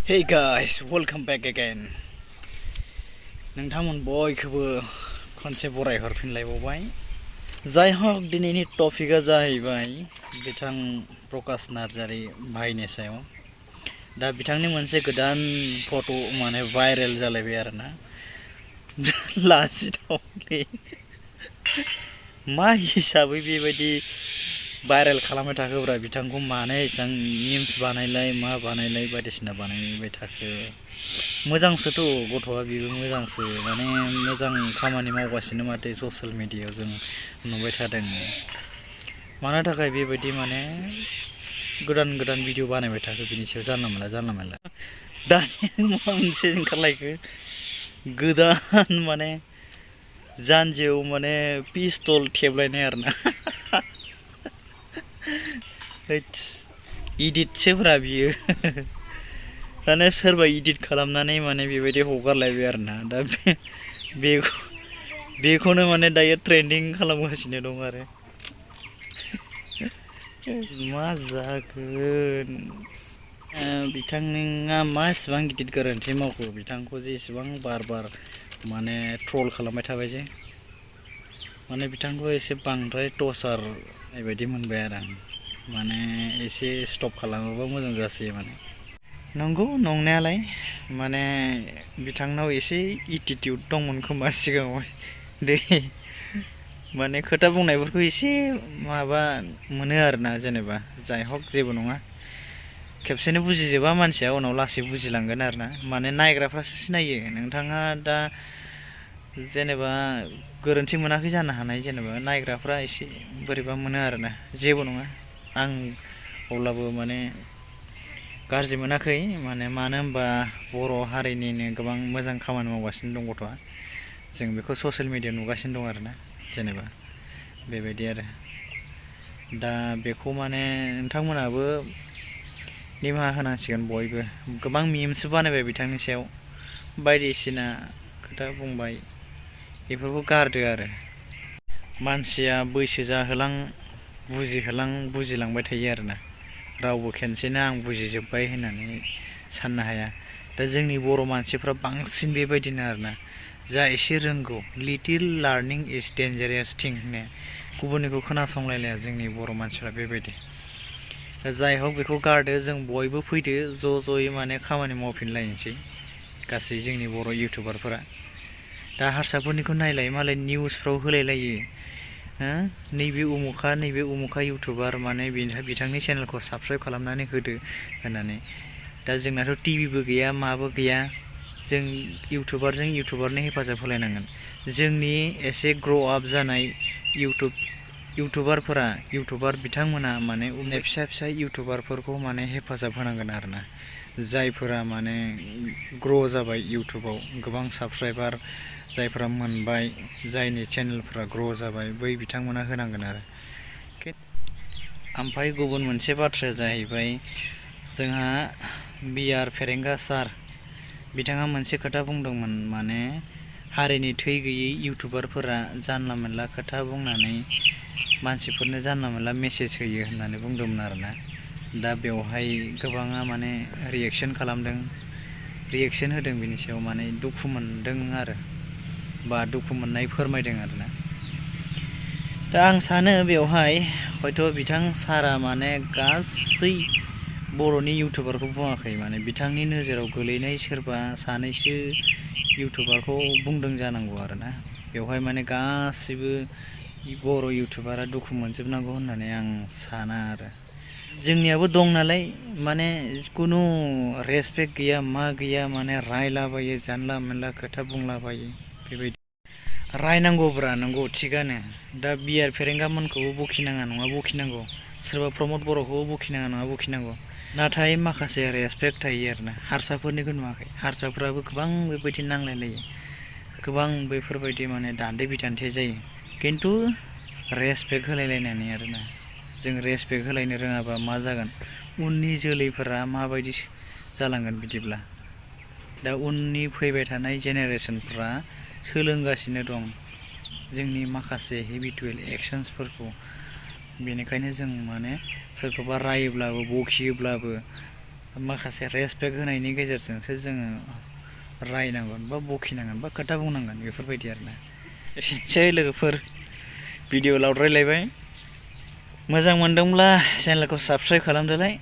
Hey guys, welcome back again. नोंथांमोन बयखौबो खनसे बराय हरफिनलायबावबाय। जाय हक दिनैनि टपिकआ जाहैबाय बिथां प्रकाश नार्जारी भाइनि सायाव। दा बिथांनि मोनसे गोदान फट' माने भाइरेल जालायबाय आरोना। लाजिथावलै मा हिसाबै बेबायदि भाइरेल खालामबाय थाखोब्रा बिथांखौ मानो एसां मिम्स बानायलाय मा बानायलाय बायदिसिना बानायबाय थाखो। मोजांसोथ' गथ'आ बेबो मोजांसो माने मोजां खामानि मावगासिनो माथो ससियेल मिडियायाव जों नुबाय थादों। मानो थाखाय बेबायदि माने गोदान गोदान भिडिअ बानायबाय थाखो बिनि सायाव जानला मोनला दानि मा मोनसे ओंखारलायखो गोदान माने जानजियाव माने पिस्तल थेबलायनाय आरोना। इडिटसोब्रा बियो दाना सोरबा इडिट खालामनानै माने बेबायदि हगारलायबाय आरोना। दा बेखौनो माने दायो ट्रेन्डिं खालामगासिनो दं आरो। मा जागोन बिथाङा मा एसेबां गिदिर गोरोन्थि मावखो बिथांखौ जे एसेबां बार माने ट्रल खालामबाय थाबाय जे माने बिथांखौ एसे बांद्राय टर्चार बायदि मोनबाय आरो आं माने एसे स्टप खालामोबा मोजां जासै माने। नंगौ नंनायालाय माने बिथांनाव एसे एटिटिउड दंमोन खोमा सिगाङाव दै माने खोथा बुंनायफोरखौ एसे माबा मोनो आरोना जेनेबा जाय हक जेबो नङा खेबसेनो बुजिजोबा मानसिया उनाव लासै बुजिलांगोन आरोना। माने नायग्राफ्रासो सिनायो नोंथाङा दा जेनेबा गोरोन्थि मोनाखै जानो हानाय जेनेबा नायग्राफ्रा एसे बोरैबा मोनो आरोना। जेबो नङा आं अब्लाबो माने गाज्रि मोनाखै मानो होनबा बर' हारिनिनो गोबां मोजां खामानि मावगासिनो दं गथ'आ। जों बेखौ ससियेल मिडियायाव नुगासिनो दं आरोना जेनेबा बेबायदि आरो। दा बेखौ माने नोंथांमोनाबो निमाहा होनांसिगोन बयबो। गोबां मिम्सबो बानायबाय बिथांनि सायाव बायदिसिना खोथा बुंबाय बेफोरखौ गारदो आरो। मानसिया बैसो जाहोलां बुजिलांबाय थायो आरोना। रावबो खेनसेनो आं बुजिजोब्बाय होननानै साननो हाया। दा जोंनि बर' मानसिफ्रा बांसिन बेबायदिनो आरोना। जा एसे रोंगौ लिटिल लार्निं इज डेन्जारास थिं होनो गुबुननिखौ खोनासंलायलाया जोंनि बर' मानसिफ्रा बेबायदि। जाय हक बेखौ गारदो जों बयबो फैदो ज'यै माने खामानि मावफिनलायनोसै गासै जोंनि बर' इउटुबारफोरा। दा हारसाफोरनिखौ नायलाय मालाय निउसफ्राव होलायलायो नैबे उमुखा इउटुबार माने बिथांनि चेनेलखौ साबस्क्राइब खालामनानै होदो होननानै। दा जोंनाथ' टिभिबो गैया माबो गैया जों इउटुबारनो हेफाजाब होलायनांगोन। जोंनि एसे ग्र' आप जानाय इउटुबार बिथांमोना माने फिसा इउटुबारफोरखौ माने हेफाजाब होनांगोन आरोना। जायफोरा माने ग्र' जाबाय इउटुबाव गोबां साबस्क्राइबार जायफोरा मोनबाय जायनि चेनेलफ्रा ग्र' जाबाय बै बिथांमोना होनांगोन आरो। ओमफ्राय गुबुन मोनसे बाथ्राया जाहैबाय जोंहा फेरेंगा सार बिथाङा मोनसे खोथा बुंदोंमोन माने हारिनि थै गैयै इउटुबारफोरा जानला मोनला खोथा बुंनानै मानसिफोरनो जानला मोनला मेसेज होयो होननानै बुंदोंमोन आरोना। दा बेवहाय गोबाङा माने रिएक्सन होदों बिनि सायाव माने दुखु मोनदों आरो बा दुखु मोननाय फोरमायदों आरोना। दा आं सानो बेवहाय हयथ' बिथां सारा माने गासै बर'नि इउटुबारखौ बुङाखै माने बिथांनि नोजोराव गोलैनाय सोरबा सानैसो इउटुबारखौ बुंदों जानांगौ आरोना। बेवहाय माने गासिबो बर' इउटुबारा दुखु मोनजोबनांगौ होननानै आं साना आरो। जोंनियाबो दं नालाय माने खुनु रेसपेक्ट गैया मा गैया माने रायलाबायो जानला मोनला खोथा बुंलाबायो बेबायदि। रायनांगौब्रा नंगौ थिगानो। दा फेरेंगा मोनखौबो बखिनाङा नङा बखिनांगौ सोरबा प्रमद बर'खौबो बखिनाङा नङा बखिनांगौ। नाथाय माखासे रेसपेक्ट थायो आरोना। हारसाफोरनिखौ नुवाखै हारसाफ्राबो गोबां बेबायदि नांलायलायो गोबां बेफोरबायदि माने दान्थे बिदान्थे जायो खिन्थु रेसपेक्ट होलायलायनानै आरोना। जों रेसपेक्ट होलायनो रोङाबा मा जागोन उननि जोलैफोरा माबायदि जालांगोन बिदिब्ला। दा उननि फैबाय थानाय जेनेरेसनफ्रा सोलोंगासिनो दं जोंनि माखासे हेबिटुवेल एक्सन्सफोरखौ। बेनिखायनो जों माने सोरखौबा रायोब्लाबो बखियोब्लाबो माखासे रेसपेक्ट होनायनि गेजेरजोंसो जोङो रायनांगोन बा बखिनांगोन बा खोथा बुंनांगोन बेफोरबायदि आरोना। एसेनोसै लोगोफोर भिडिअ लावद्रायलायबाय। मोजां मोनदोंब्ला चेनेलखौ साबस्क्राइब खालामदोलाय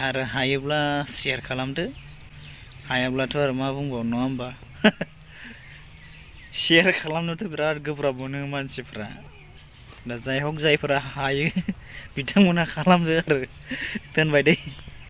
आरो हायोब्ला शेयार खालामदो। हायाब्लाथ' आरो मा बुंबावनो नङा होमबा? शेयार खालामनोथ' बिराद गोब्राब मोनो मानसिफ्रा। दा जाय हक जायफोरा हायो बिथांमोना खालामदो आरो दोनबाय दे।